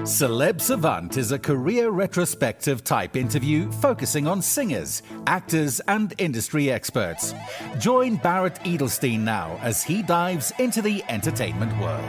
Celeb Savant is a career retrospective type interview focusing on singers, actors, and industry experts. Join Barrett Edelstein now as he dives into the entertainment world.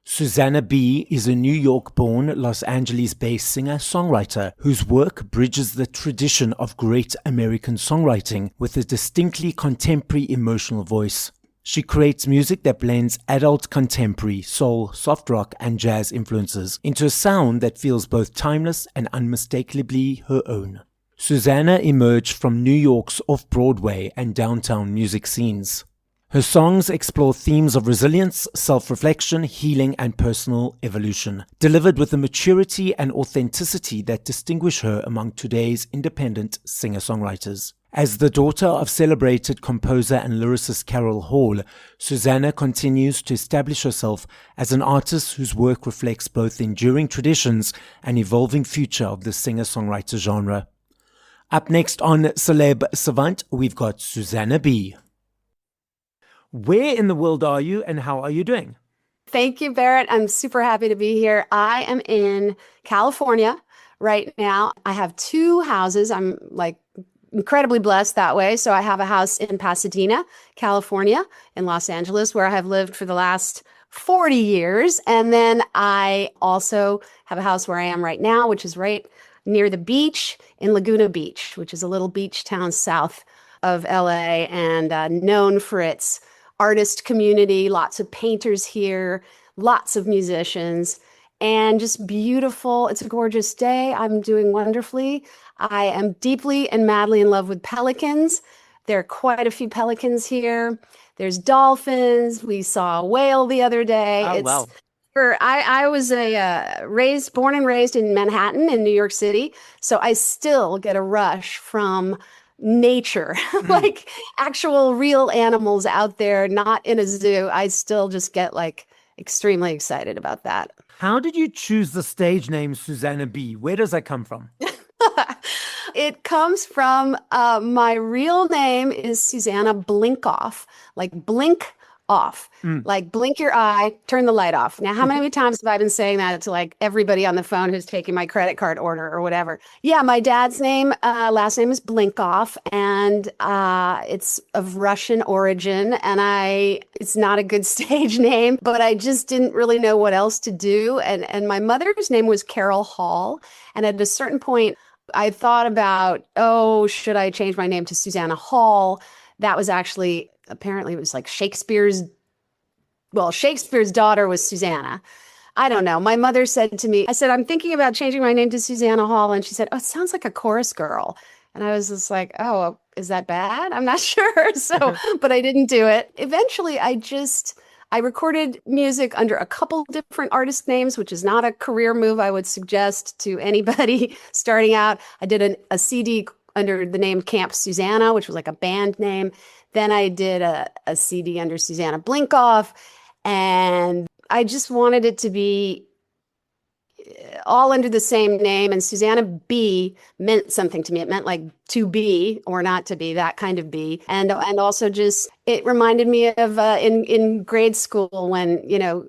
Susannah B is a New York-born, Los Angeles-based singer-songwriter whose work bridges the tradition of great American songwriting with a distinctly contemporary emotional voice. She creates music that blends adult contemporary, soul, soft rock, and jazz influences into a sound that feels both timeless and unmistakably her own. Susannah emerged from New York's off-Broadway and downtown music scenes. Her songs explore themes of resilience, self-reflection, healing, and personal evolution, delivered with a maturity and authenticity that distinguish her among today's independent singer-songwriters. As the daughter of celebrated composer and lyricist Carol Hall, Susannah continues to establish herself as an artist whose work reflects both enduring traditions and evolving future of the singer-songwriter genre. Up next on Celeb Savant, we've got Susannah B. Where in the world are you and how are you doing? Thank you, Barrett. I'm super happy to be here. I am in California right now. I have two houses. I'm incredibly blessed that way. So I have a house in Pasadena, California, in Los Angeles, where I have lived for the last 40 years. And then I also have a house where I am right now, which is right near the beach in Laguna Beach, which is a little beach town south of LA and known for its artist community, lots of painters here, lots of musicians, and just beautiful. It's a gorgeous day. I'm doing wonderfully. I am deeply and madly in love with pelicans. There are quite a few pelicans here. There's dolphins. We saw a whale the other day. Oh, wow. I was born and raised in Manhattan in New York City, so I still get a rush from nature, like actual real animals out there, not in a zoo. I still just get extremely excited about that. How did you choose the stage name Susannah B? Where does that come from? It comes from my real name is Susannah Blinkoff, like blink off, like blink your eye, turn the light off. Now, how many times have I been saying that to everybody on the phone who's taking my credit card order or whatever? Yeah, my dad's name, last name is Blinkoff, and it's of Russian origin, and it's not a good stage name, but I just didn't really know what else to do. And my mother's name was Carol Hall, and at a certain point, I thought about, should I change my name to Susannah Hall? That was actually, apparently it was Shakespeare's daughter was Susannah. I don't know. My mother said to me, I said, I'm thinking about changing my name to Susannah Hall. And she said, it sounds like a chorus girl. And I was just like, is that bad? I'm not sure. So, but I didn't do it. Eventually, I recorded music under a couple different artist names, which is not a career move I would suggest to anybody starting out. I did a CD under the name Camp Susannah, which was like a band name. Then I did a CD under Susannah Blinkoff, and I just wanted it to be all under the same name. And Susannah B meant something to me. It meant like to be or not to be, that kind of be. And also just, it reminded me of in grade school when,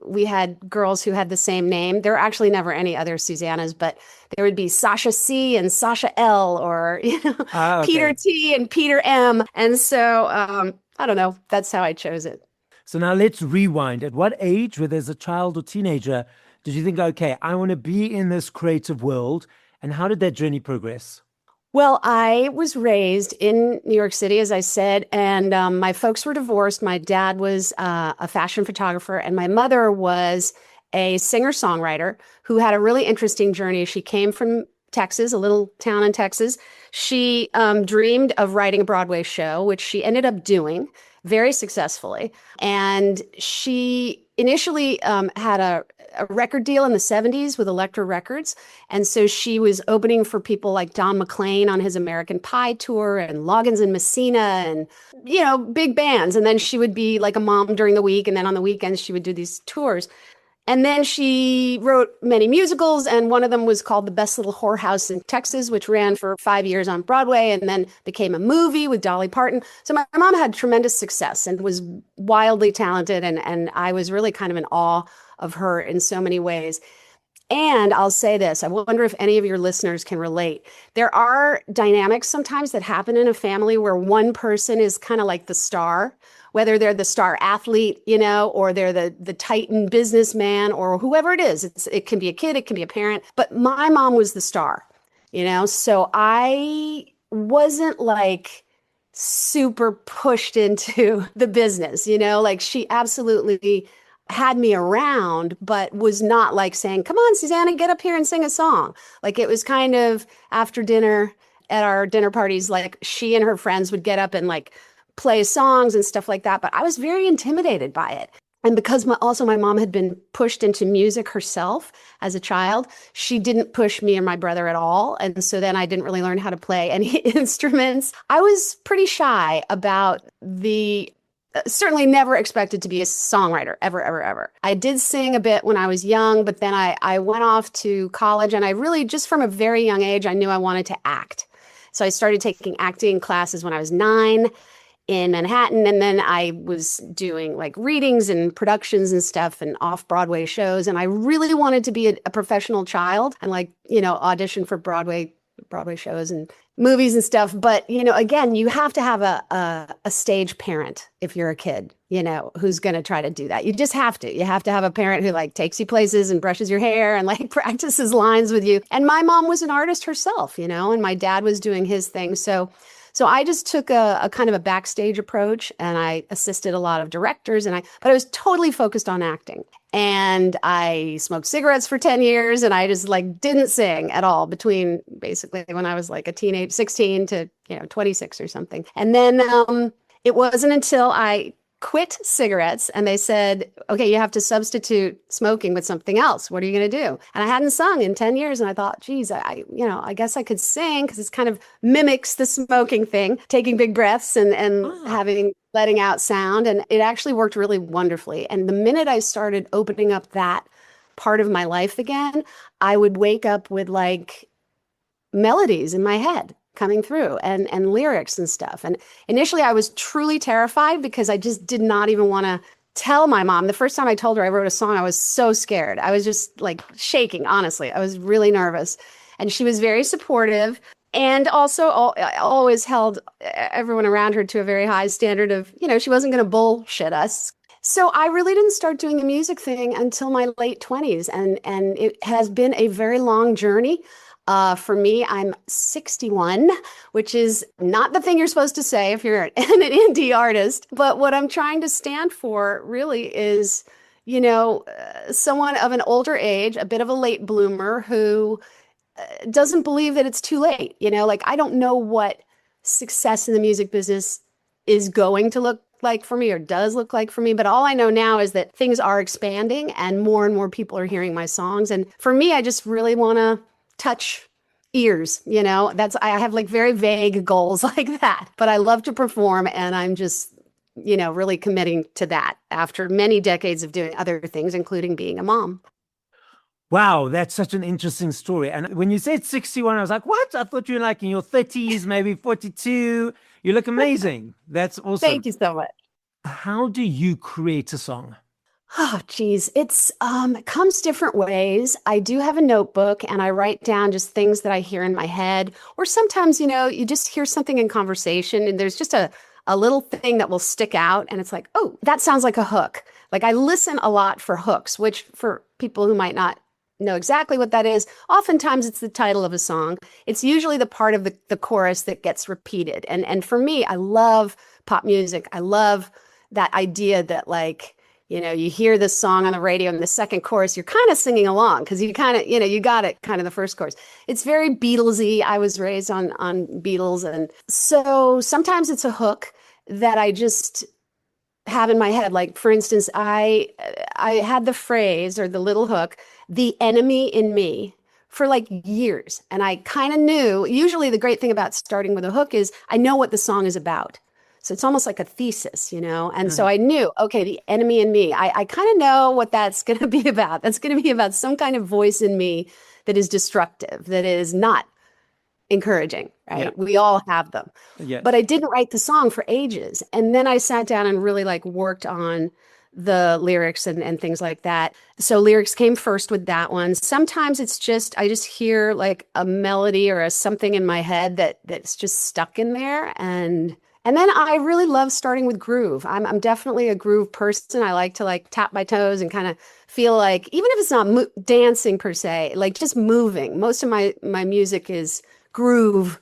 we had girls who had the same name. There were actually never any other Susannahs, but there would be Sasha C and Sasha L, or okay. Peter T and Peter M. And so, I don't know, that's how I chose it. So now let's rewind. At what age, whether as a child or teenager, did you think, okay, I want to be in this creative world? And how did that journey progress? Well, I was raised in New York City, as I said, and my folks were divorced. My dad was a fashion photographer, and my mother was a singer-songwriter who had a really interesting journey. She came from Texas, a little town in Texas. She dreamed of writing a Broadway show, which she ended up doing very successfully. And she initially had a record deal in the 70s with Elektra Records. And so she was opening for people like Don McLean on his American Pie tour and Loggins and Messina and, big bands. And then she would be like a mom during the week. And then on the weekends, she would do these tours. And then she wrote many musicals, and one of them was called The Best Little Whorehouse in Texas, which ran for 5 years on Broadway and then became a movie with Dolly Parton. So my mom had tremendous success and was wildly talented, and I was really kind of in awe of her in so many ways. And I'll say this, I wonder if any of your listeners can relate. There are dynamics sometimes that happen in a family where one person is kind of like the star, whether they're the star athlete, or they're the titan businessman or whoever it is. It can be a kid, it can be a parent, but my mom was the star, so I wasn't like super pushed into the business, like she absolutely had me around, but was not like saying, come on, Susannah, get up here and sing a song. Like it was kind of after dinner at our dinner parties, like she and her friends would get up and like play songs and stuff like that. But I was very intimidated by it. And because my mom had been pushed into music herself as a child, she didn't push me or my brother at all. And so then I didn't really learn how to play any instruments. I was pretty shy about certainly never expected to be a songwriter, ever, ever, ever. I did sing a bit when I was young, but then I went off to college, and I really, just from a very young age, I knew I wanted to act. So I started taking acting classes when I was 9 in Manhattan, and then I was doing like readings and productions and stuff and off-Broadway shows, and I really wanted to be a professional child and audition for Broadway shows and movies and stuff. But, again, you have to have a stage parent if you're a kid, who's going to try to do that. You just have to. You have to have a parent who like takes you places and brushes your hair and like practices lines with you. And my mom was an artist herself, and my dad was doing his thing. So I just took a kind of a backstage approach, and I assisted a lot of directors, but I was totally focused on acting. And I smoked cigarettes for 10 years, and I just like didn't sing at all between basically when I was like a teenage 16 to 26 or something. And then it wasn't until I quit cigarettes and they said, okay, you have to substitute smoking with something else. What are you going to do? And I hadn't sung in 10 years. And I thought, geez, I guess I could sing, because it's kind of mimics the smoking thing, taking big breaths and letting out sound. And it actually worked really wonderfully. And the minute I started opening up that part of my life again, I would wake up with like melodies in my head coming through and lyrics and stuff. And initially I was truly terrified because I just did not even want to tell my mom. The first time I told her I wrote a song, I was so scared. I was just like shaking, honestly. I was really nervous. And she was very supportive, and also always held everyone around her to a very high standard of, she wasn't going to bullshit us. So I really didn't start doing the music thing until my late 20s. And it has been a very long journey. For me, I'm 61, which is not the thing you're supposed to say if you're an indie artist. But what I'm trying to stand for really is, someone of an older age, a bit of a late bloomer who doesn't believe that it's too late. Like I don't know what success in the music business is going to look like for me or does look like for me. But all I know now is that things are expanding and more people are hearing my songs. And for me, I just really want to touch ears, I have like very vague goals like that, but I love to perform, and I'm just, really committing to that after many decades of doing other things, including being a mom. Wow, that's such an interesting story. And when you said 61, I was like, what? I thought you were like in your 30s, maybe 42. You look amazing. That's awesome. Thank you so much. How do you create a song? Oh, geez. It comes different ways. I do have a notebook, and I write down just things that I hear in my head. Or sometimes, you just hear something in conversation and there's just a little thing that will stick out. And it's like, oh, that sounds like a hook. Like I listen a lot for hooks, which for people who might not know exactly what that is, oftentimes it's the title of a song. It's usually the part of the chorus that gets repeated. And for me, I love pop music. I love that idea that like, you hear this song on the radio and the second chorus, you're kind of singing along because you kind of, you got it kind of the first chorus. It's very Beatlesy. I was raised on Beatles. And so sometimes it's a hook that I just have in my head. Like, for instance, I had the phrase or the little hook, the enemy in me, for like years. And I kind of knew, usually the great thing about starting with a hook is I know what the song is about. So it's almost like a thesis, And so I knew, okay, the enemy in me, I kind of know what that's going to be about. That's going to be about some kind of voice in me that is destructive, that is not encouraging, right? Yeah. We all have them. Yes. But I didn't write the song for ages. And then I sat down and really like worked on the lyrics and things like that. So lyrics came first with that one. Sometimes it's just, I just hear like a melody or something in my head that's just stuck in there. And then I really love starting with groove. I'm definitely a groove person. I like to like tap my toes and kind of feel like, even if it's not dancing per se, like just moving. Most of my music is grooves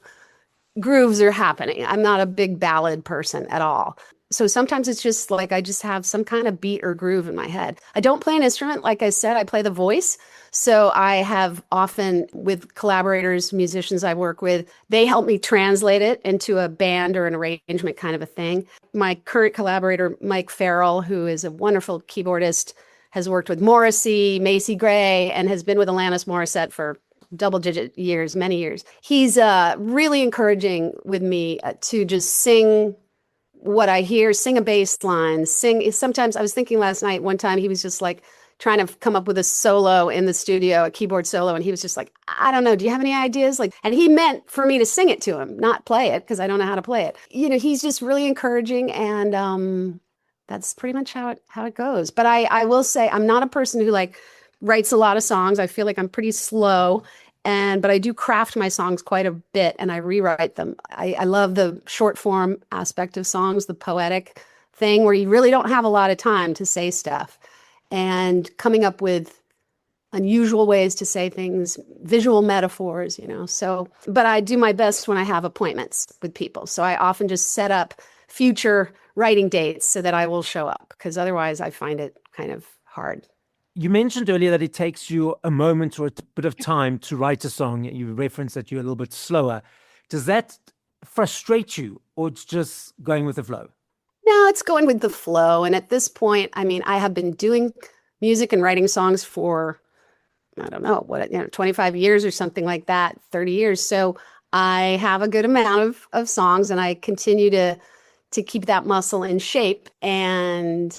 are happening. I'm not a big ballad person at all. So sometimes it's just like I just have some kind of beat or groove in my head. I don't play an instrument. Like I said, I play the voice. So I have often with collaborators, musicians I work with, they help me translate it into a band or an arrangement kind of a thing. My current collaborator, Mike Farrell, who is a wonderful keyboardist, has worked with Morrissey, Macy Gray, and has been with Alanis Morissette for double-digit years, many years. He's really encouraging with me to just sing what I hear, sing a bass line, sing. Sometimes I was thinking last night, one time he was just like trying to come up with a solo in the studio, a keyboard solo. And he was just like, I don't know, do you have any ideas? Like, and he meant for me to sing it to him, not play it, because I don't know how to play it. He's just really encouraging. And that's pretty much how it goes. But I will say I'm not a person who like writes a lot of songs. I feel like I'm pretty slow. But I do craft my songs quite a bit and I rewrite them. I love the short form aspect of songs, the poetic thing where you really don't have a lot of time to say stuff and coming up with unusual ways to say things, visual metaphors, So, but I do my best when I have appointments with people. So I often just set up future writing dates so that I will show up because otherwise I find it kind of hard. You mentioned earlier that it takes you a moment or a bit of time to write a song. You referenced that you're a little bit slower. Does that frustrate you or it's just going with the flow? No, it's going with the flow. And at this point, I mean, I have been doing music and writing songs for, I don't know, 25 years or something like that, 30 years. So I have a good amount of songs and I continue to keep that muscle in shape. And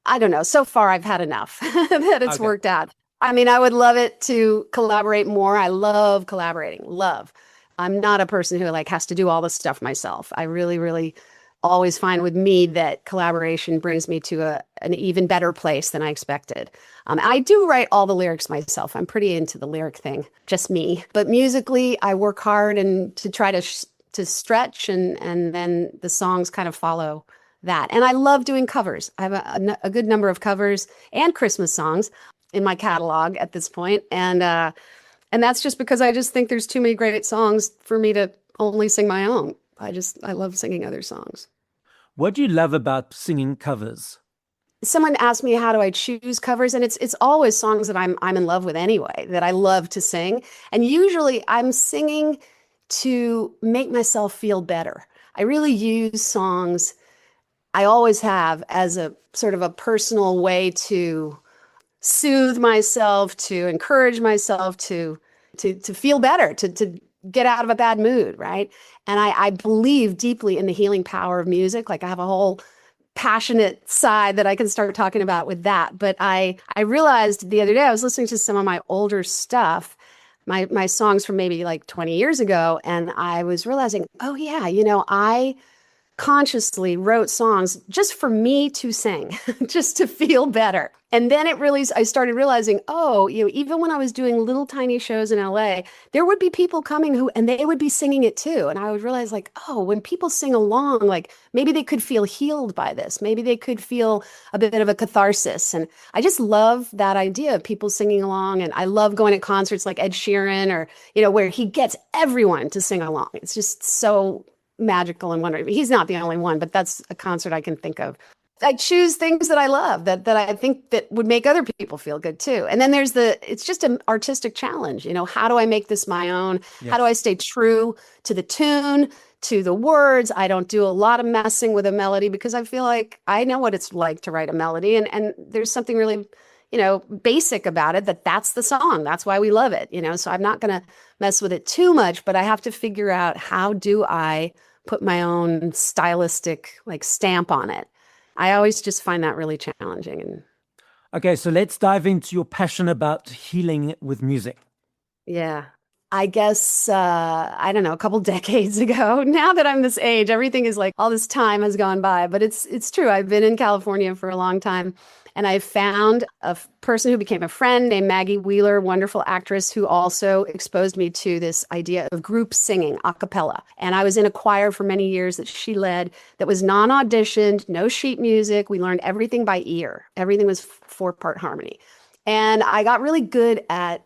I don't know. So far, I've had enough that it's worked out. I mean, I would love it to collaborate more. I love collaborating. Love. I'm not a person who like has to do all this stuff myself. I really, really always find with me that collaboration brings me to an even better place than I expected. I do write all the lyrics myself. I'm pretty into the lyric thing, just me. But musically, I work hard and to try to stretch and then the songs kind of follow that. And I love doing covers. I have a good number of covers and Christmas songs in my catalog at this point. And that's just because I just think there's too many great songs for me to only sing my own. I love singing other songs. What do you love about singing covers? Someone asked me, how do I choose covers? And it's always songs that I'm in love with anyway, that I love to sing. And usually I'm singing to make myself feel better. I really use songs, I always have, as a sort of a personal way to soothe myself, to encourage myself to feel better, to get out of a bad mood, right? And I believe deeply in the healing power of music. Like I have a whole passionate side that I can start talking about with that. But I realized the other day, I was listening to some of my older stuff, my songs from maybe like 20 years ago, and I was realizing, oh yeah, I consciously wrote songs just for me to sing, just to feel better. And then I started realizing, even when I was doing little tiny shows in LA, there would be people coming and they would be singing it too. And I would realize like, when people sing along, like maybe they could feel healed by this. Maybe they could feel a bit of a catharsis. And I just love that idea of people singing along. And I love going to concerts like Ed Sheeran or, where he gets everyone to sing along. It's just so magical and wonderful. He's not the only one, but that's a concert I can think of. I choose things that I love, that I think that would make other people feel good too. And then it's just an artistic challenge. How do I make this my own? Yes. How do I stay true to the tune, to the words? I don't do a lot of messing with a melody because I feel like I know what it's like to write a melody. And there's something really, basic about it, that's the song. That's why we love it, So I'm not going to mess with it too much, but I have to figure out how do I put my own stylistic like stamp on it. I always just find that really challenging. And Okay, so let's dive into your passion about healing with music. yeah, I guess, I don't know, a couple decades ago, now that I'm this age, everything is like all this time has gone by, but it's true. I've been in California for a long time, and I found a person who became a friend named Maggie Wheeler, wonderful actress, who also exposed me to this idea of group singing, a cappella. And I was in a choir for many years that she led that was non-auditioned, no sheet music. We learned everything by ear. Everything was four-part harmony. And I got really good at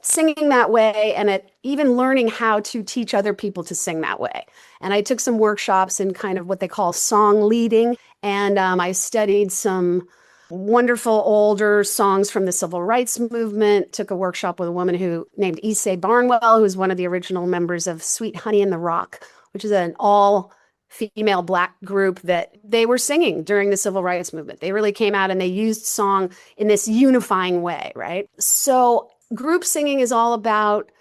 singing that way and at even learning how to teach other people to sing that way. And I took some workshops in kind of what they call song leading. And I studied some wonderful older songs from the civil rights movement, took a workshop with a woman named Issei Barnwell, who was one of the original members of Sweet Honey in the Rock, which is an all-female Black group that they were singing during the civil rights movement. They really came out and they used song in this unifying way, right? So group singing is all about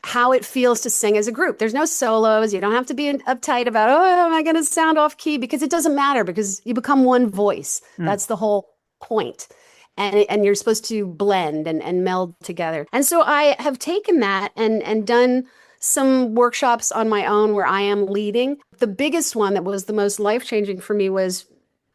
how it feels to sing as a group. There's no solos. You don't have to be uptight about, oh, am I going to sound off key? Because it doesn't matter, because you become one voice. That's the whole point. And you're supposed to blend and meld together. And so I have taken that and done some workshops on my own where I am leading. The biggest one that was the most life-changing for me was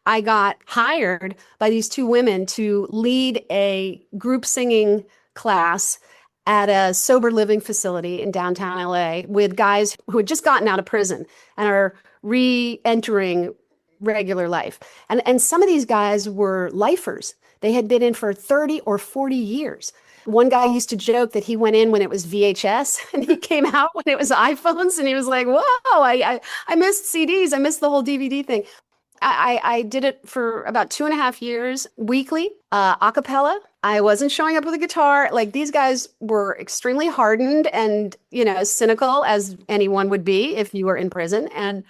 I got hired by these two women to lead a group singing class at a sober living facility in downtown LA with guys who had just gotten out of prison and are re-entering regular life. And some of these guys were lifers. They had been in for 30 or 40 years. One guy used to joke that he went in when it was VHS and he came out when it was iPhones, and he was like, whoa, I missed CDs. I missed the whole DVD thing. I did it for about 2.5 years, weekly, a cappella. I wasn't showing up with a guitar. Like, these guys were extremely hardened and, cynical as anyone would be if you were in prison, and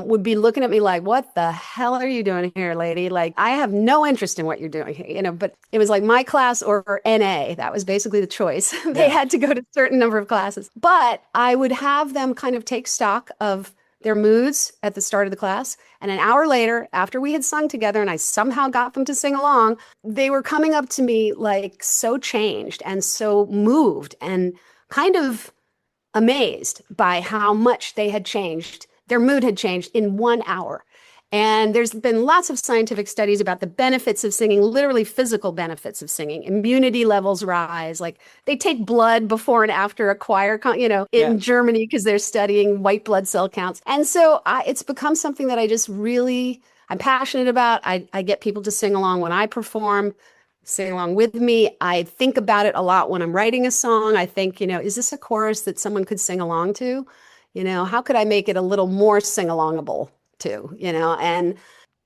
would be looking at me like, what the hell are you doing here, lady? Like, I have no interest in what you're doing here, but it was like my class or NA. That was basically the choice. They had to go to a certain number of classes. But I would have them kind of take stock of their moods at the start of the class. And an hour later, after we had sung together and I somehow got them to sing along, they were coming up to me like so changed and so moved and kind of amazed by how much they had changed. Their mood had changed in 1 hour. And there's been lots of scientific studies about the benefits of singing, literally physical benefits of singing. Immunity levels rise. Like, they take blood before and after a choir, in Germany, because they're studying white blood cell counts. And so it's become something that I'm passionate about. I get people to sing along when I perform, sing along with me. I think about it a lot when I'm writing a song. I think, is this a chorus that someone could sing along to? How could I make it a little more sing-alongable too, and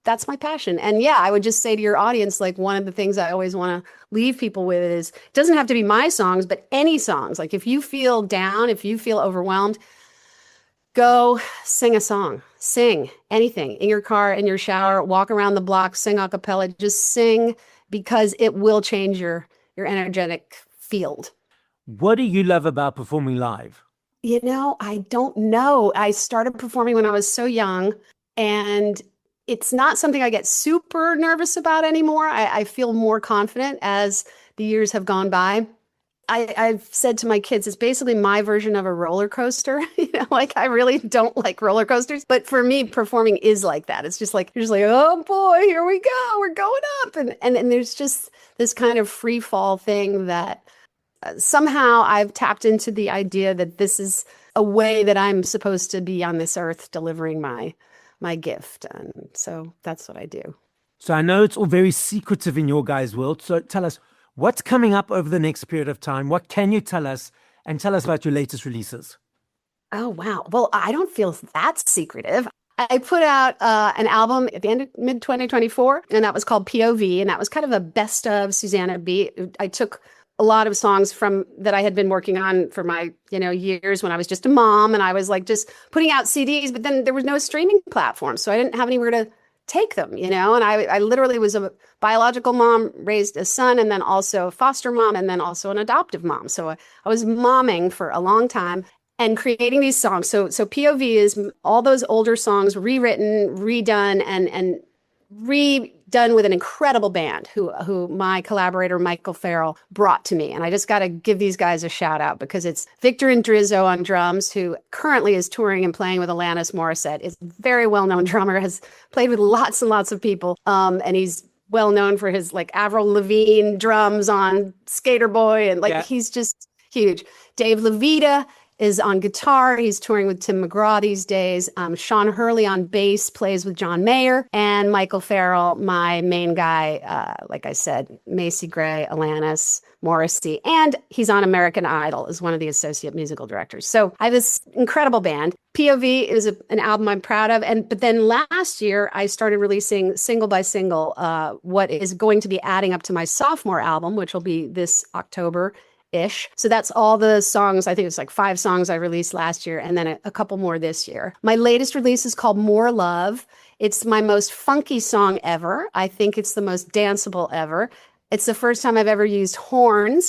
that's my passion. And I would just say to your audience, like, one of the things I always want to leave people with is, it doesn't have to be my songs, but any songs. Like, if you feel down, if you feel overwhelmed, go sing a song, sing anything in your car, in your shower, walk around the block, sing a cappella, just sing, because it will change your energetic field. What do you love about performing live? I don't know. I started performing when I was so young, and it's not something I get super nervous about anymore. I feel more confident as the years have gone by. I've said to my kids, it's basically my version of a roller coaster. Like, I really don't like roller coasters, but for me, performing is like that. It's just like, you're just like, oh boy, here we go. We're going up. And there's just this kind of free fall thing that somehow I've tapped into the idea that this is a way that I'm supposed to be on this earth delivering my gift. And so that's what I do. So I know it's all very secretive in your guys' world. So tell us, what's coming up over the next period of time? What can you tell us? And tell us about your latest releases. Oh, wow. Well, I don't feel that secretive. I put out an album at the end of mid-2024, and that was called POV. And that was kind of a best of Susannah B. I took a lot of songs from that I had been working on for my, years when I was just a mom, and I was like just putting out CDs, but then there was no streaming platform. So I didn't have anywhere to take them, and I literally was a biological mom, raised a son, and then also a foster mom, and then also an adoptive mom. So I was momming for a long time. and creating these songs. So POV is all those older songs rewritten, redone, and redone with an incredible band who my collaborator Michael Farrell brought to me. And I just got to give these guys a shout out because it's Victor Indrizzo on drums, who currently is touring and playing with Alanis Morissette. Is a very well-known drummer, has played with lots and lots of people. And he's well known for his like Avril Lavigne drums on Skater Boy, and he's just huge. Dave Levita is on guitar. He's touring with Tim McGraw these days. Sean Hurley on bass plays with John Mayer, and Michael Farrell, my main guy, like I said, Macy Gray, Alanis, Morrissey, and he's on American Idol as one of the associate musical directors. So I have this incredible band. POV is an album I'm proud of. But then last year, I started releasing single by single what is going to be adding up to my sophomore album, which will be this October-ish. So that's all the songs. I think it's like 5 songs I released last year and then a couple more this year. My latest release is called More Love. It's my most funky song ever. I think it's the most danceable ever. It's the first time I've ever used horn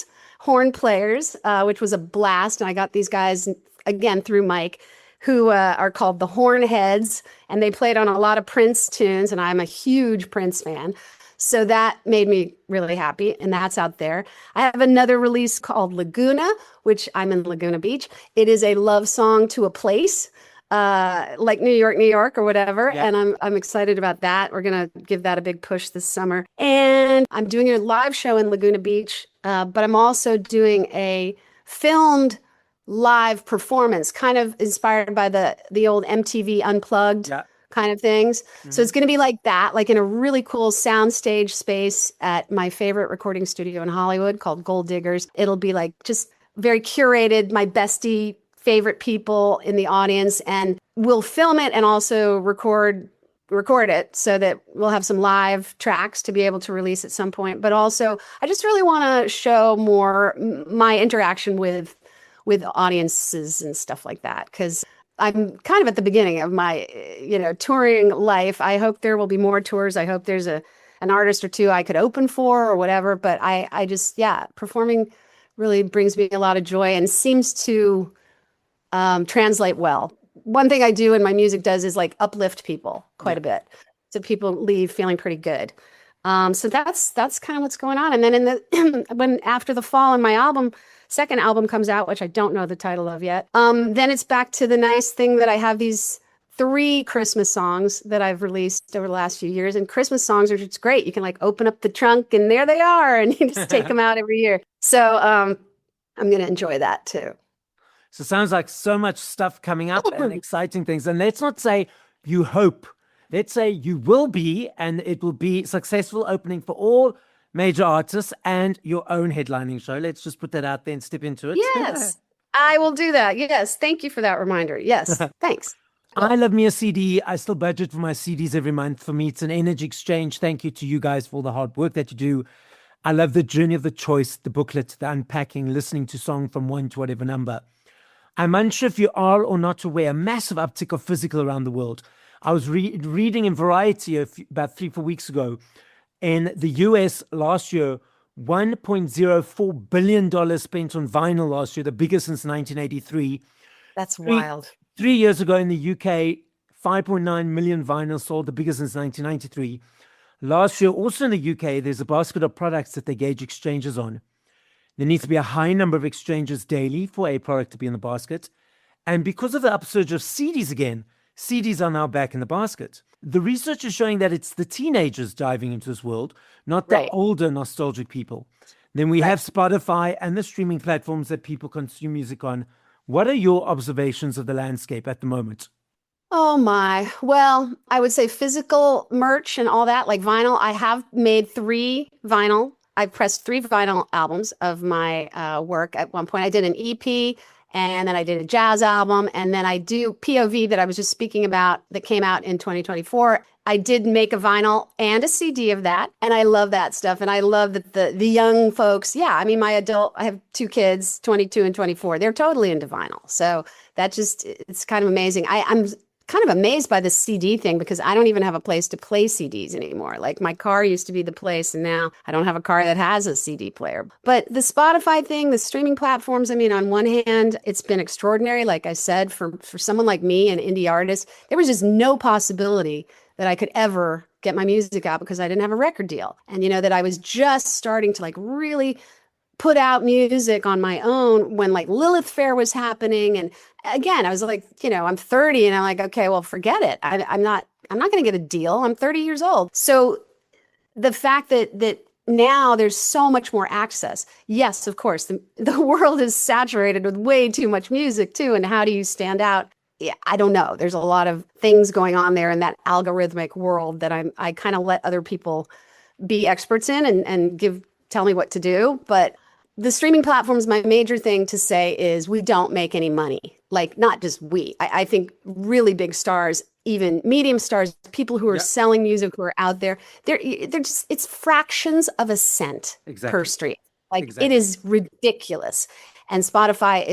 players, which was a blast. And I got these guys, again, through Mike, who are called the Horn Heads, and they played on a lot of Prince tunes, and I'm a huge Prince fan. So that made me really happy, and that's out there. I have another release called Laguna, which I'm in Laguna Beach. It is a love song to a place, like New York or whatever. Yeah. And I'm excited about that. We're going to give that a big push this summer. And I'm doing a live show in Laguna Beach, but I'm also doing a filmed live performance, kind of inspired by the old MTV Unplugged kind of things. Mm-hmm. So it's going to be like that, like in a really cool soundstage space at my favorite recording studio in Hollywood called Gold Diggers. It'll be like just very curated, my bestie favorite people in the audience, and we'll film it and also record it so that we'll have some live tracks to be able to release at some point. But also I just really want to show more my interaction with audiences and stuff like that, because I'm kind of at the beginning of my, touring life. I hope there will be more tours. I hope there's an artist or two I could open for or whatever. But I just, performing really brings me a lot of joy and seems to translate well. One thing I do and my music does is like uplift people quite a bit. So people leave feeling pretty good. So that's kind of what's going on. And then after the fall and my second album comes out, which I don't know the title of yet, then it's back to the nice thing that I have these 3 Christmas songs that I've released over the last few years. And Christmas songs are just great. You can like open up the trunk and there they are, and you just take them out every year. So I'm going to enjoy that too. So it sounds like so much stuff coming up and exciting things. And let's not say you hope. Let's say you will be, and it will be successful opening for all major artists and your own headlining show. Let's just put that out there and step into it. Yes, I will do that. Yes. Thank you for that reminder. Yes. Thanks. I love me a CD. I still budget for my CDs every month. For me, it's an energy exchange. Thank you to you guys for all the hard work that you do. I love the journey of the choice, the booklet, the unpacking, listening to song from 1 to whatever number. I'm unsure if you are or not aware, a massive uptick of physical around the world. I was reading in Variety about 3-4 weeks ago. In the US last year, $1.04 billion spent on vinyl last year, the biggest since 1983. That's wild. 3 years ago in the UK, 5.9 million vinyls sold, the biggest since 1993. Last year, also in the UK, there's a basket of products that they gauge exchanges on. There needs to be a high number of exchanges daily for a product to be in the basket. And because of the upsurge of CDs again, CDs are now back in the basket. The research is showing that it's the teenagers diving into this world, not the older nostalgic people. Then we have Spotify and the streaming platforms that people consume music on. What are your observations of the landscape at the moment? Oh my. Well, I would say physical merch and all that, like vinyl. I have made 3 vinyl. I pressed 3 vinyl albums of my work at one point. I did an EP, and then I did a jazz album, and then I do POV that I was just speaking about that came out in 2024. I did make a vinyl and a CD of that, and I love that stuff. And I love that the young folks, I have 2 kids, 22 and 24. They're totally into vinyl. So it's kind of amazing. I'm kind of amazed by the CD thing because I don't even have a place to play CDs anymore. Like my car used to be the place, and now I don't have a car that has a CD player. But the Spotify thing, the streaming platforms, I mean, on one hand, it's been extraordinary. Like I said, for someone like me, an indie artist, there was just no possibility that I could ever get my music out because I didn't have a record deal. And, that I was just starting to like really put out music on my own when like Lilith Fair was happening. And again, I was like, I'm 30 and I'm like, okay, well, forget it. I'm not going to get a deal. I'm 30 years old. So the fact that now there's so much more access. Yes, of course, the world is saturated with way too much music too. And how do you stand out? Yeah, I don't know. There's a lot of things going on there in that algorithmic world that I kind of let other people be experts in and tell me what to do. But the streaming platforms, my major thing to say is we don't make any money. Like, not just we. I think really big stars, even medium stars, people who are selling music, who are out there, they're just, it's fractions of a cent per stream. Like, it is ridiculous. And Spotify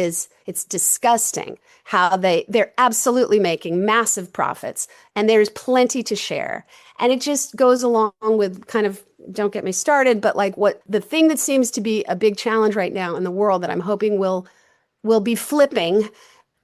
it's disgusting how they're absolutely making massive profits, and there's plenty to share. And it just goes along with kind of, don't get me started, but like what the thing that seems to be a big challenge right now in the world that I'm hoping will be flipping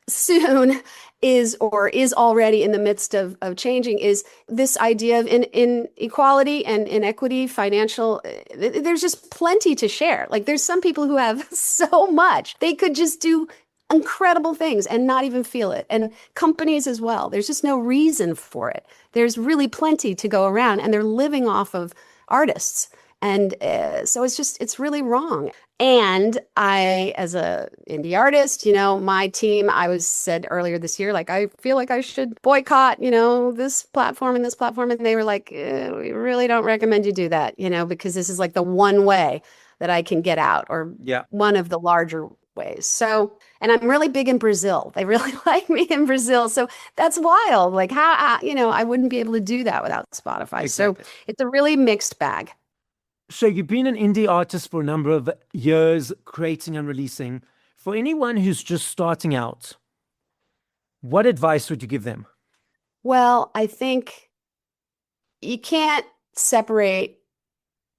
soon is already in the midst of changing is this idea of inequality and inequity, financial. There's just plenty to share. Like there's some people who have so much, they could just do incredible things and not even feel it. And companies as well. There's just no reason for it. There's really plenty to go around, and they're living off of artists. And so it's really wrong. And I, as a indie artist, my team, I said earlier this year, like, I feel like I should boycott, this platform and this platform. And they were like, we really don't recommend you do that, because this is like the one way that I can get out, or one of the larger ways. So, and I'm really big in Brazil. They really like me in Brazil. So that's wild. Like how, I wouldn't be able to do that without Spotify. Exactly. So it's a really mixed bag. So you've been an indie artist for a number of years, creating and releasing. For anyone who's just starting out, what advice would you give them? Well, I think you can't separate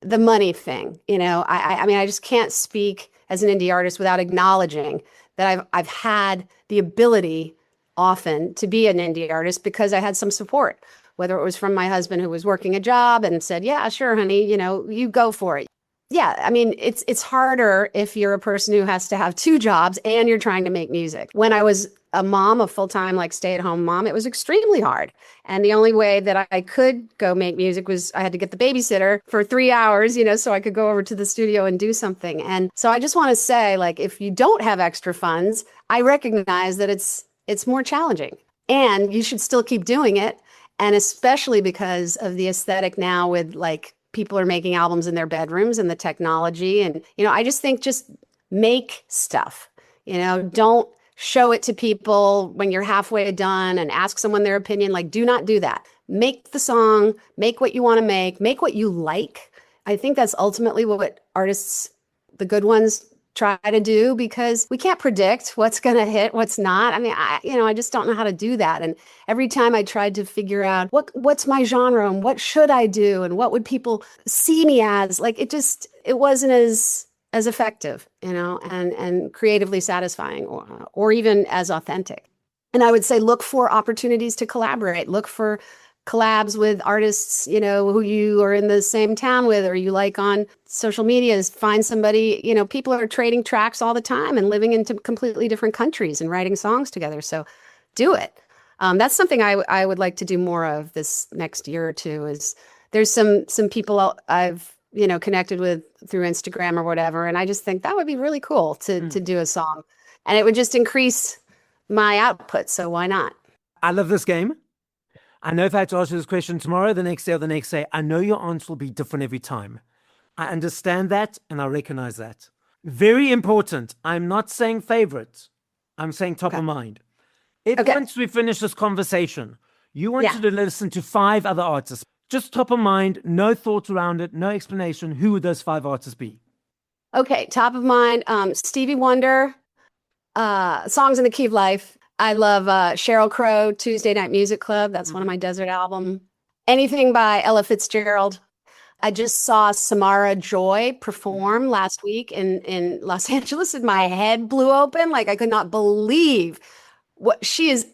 the money thing. I mean, I just can't speak as an indie artist without acknowledging that I've had the ability often to be an indie artist because I had some support. Whether it was from my husband who was working a job and said, yeah, sure, honey, you go for it. Yeah, I mean, it's harder if you're a person who has to have two jobs and you're trying to make music. When I was a mom, a full-time, like stay-at-home mom, it was extremely hard. And the only way that I could go make music was I had to get the babysitter for 3 hours, so I could go over to the studio and do something. And so I just want to say, like, if you don't have extra funds, I recognize that it's more challenging, and you should still keep doing it. And especially because of the aesthetic now with like people are making albums in their bedrooms and the technology. And, I just think just make stuff, don't show it to people when you're halfway done and ask someone their opinion. Like, do not do that. Make the song, make what you want to make what you like. I think that's ultimately what artists, the good ones, try to do, because we can't predict what's going to hit, what's not. I mean, I just don't know how to do that. And every time I tried to figure out what's my genre and what should I do and what would people see me as, like, it wasn't as effective, and creatively satisfying or even as authentic. And I would say, look for opportunities to collaborate, look for collabs with artists, who you are in the same town with, or you like on social media. Find somebody, people are trading tracks all the time and living into completely different countries and writing songs together. So do it. That's something I would like to do more of this next year or two. Is there's some people I've, connected with through Instagram or whatever. And I just think that would be really cool to do a song, and it would just increase my output. So why not? I love this game. I know if I had to ask you this question tomorrow, the next day, or the next day, I know your answer will be different every time. I understand that, and I recognize that. Very important. I'm not saying favorite. I'm saying top of mind. Once we finish this conversation, you wanted to listen to 5 other artists. Just top of mind, no thought around it, no explanation. Who would those 5 artists be? Okay, top of mind, Stevie Wonder, Songs in the Key of Life. I love Sheryl Crow, Tuesday Night Music Club. That's one of my desert album. Anything by Ella Fitzgerald. I just saw Samara Joy perform last week in Los Angeles, and my head blew open. Like, I could not believe what she is.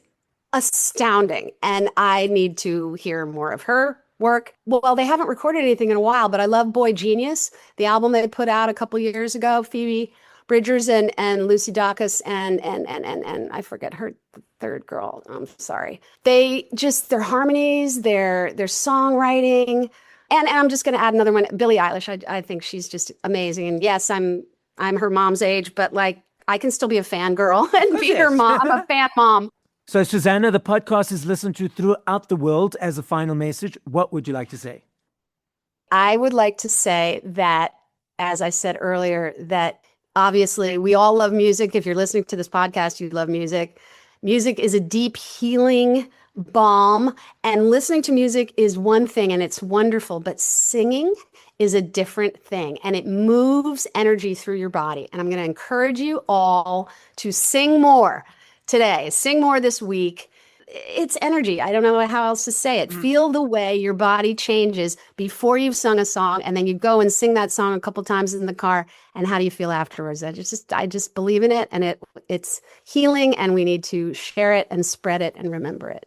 Astounding. And I need to hear more of her work. Well, they haven't recorded anything in a while, but I love Boy Genius, the album they put out a couple years ago. Phoebe Bridgers and Lucy Dacus and I forget her third girl. I'm sorry. They just, their harmonies, their songwriting. And I'm just going to add another one, Billie Eilish. I think she's just amazing. And yes, I'm her mom's age, but like, I can still be a fangirl and be her mom. I'm a fan mom. So, Susannah, the podcast is listened to throughout the world. As a final message, what would you like to say? I would like to say that, as I said earlier, that obviously we all love music. If you're listening to this podcast, you love music. Music is a deep healing balm, and listening to music is one thing, and it's wonderful, but singing is a different thing, and it moves energy through your body. And I'm going to encourage you all to sing more today, sing more this week. It's energy. I don't know how else to say it. Feel the way your body changes before you've sung a song, and then you go and sing that song a couple times in the car. And how do you feel afterwards? I just believe in it, and it's healing, and we need to share it and spread it and remember it.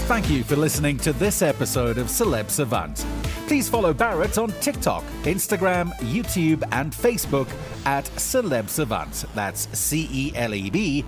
Thank you for listening to this episode of Celeb Savant. Please follow Barrett on TikTok, Instagram, YouTube, and Facebook at Celeb Savant. That's CelebSavant.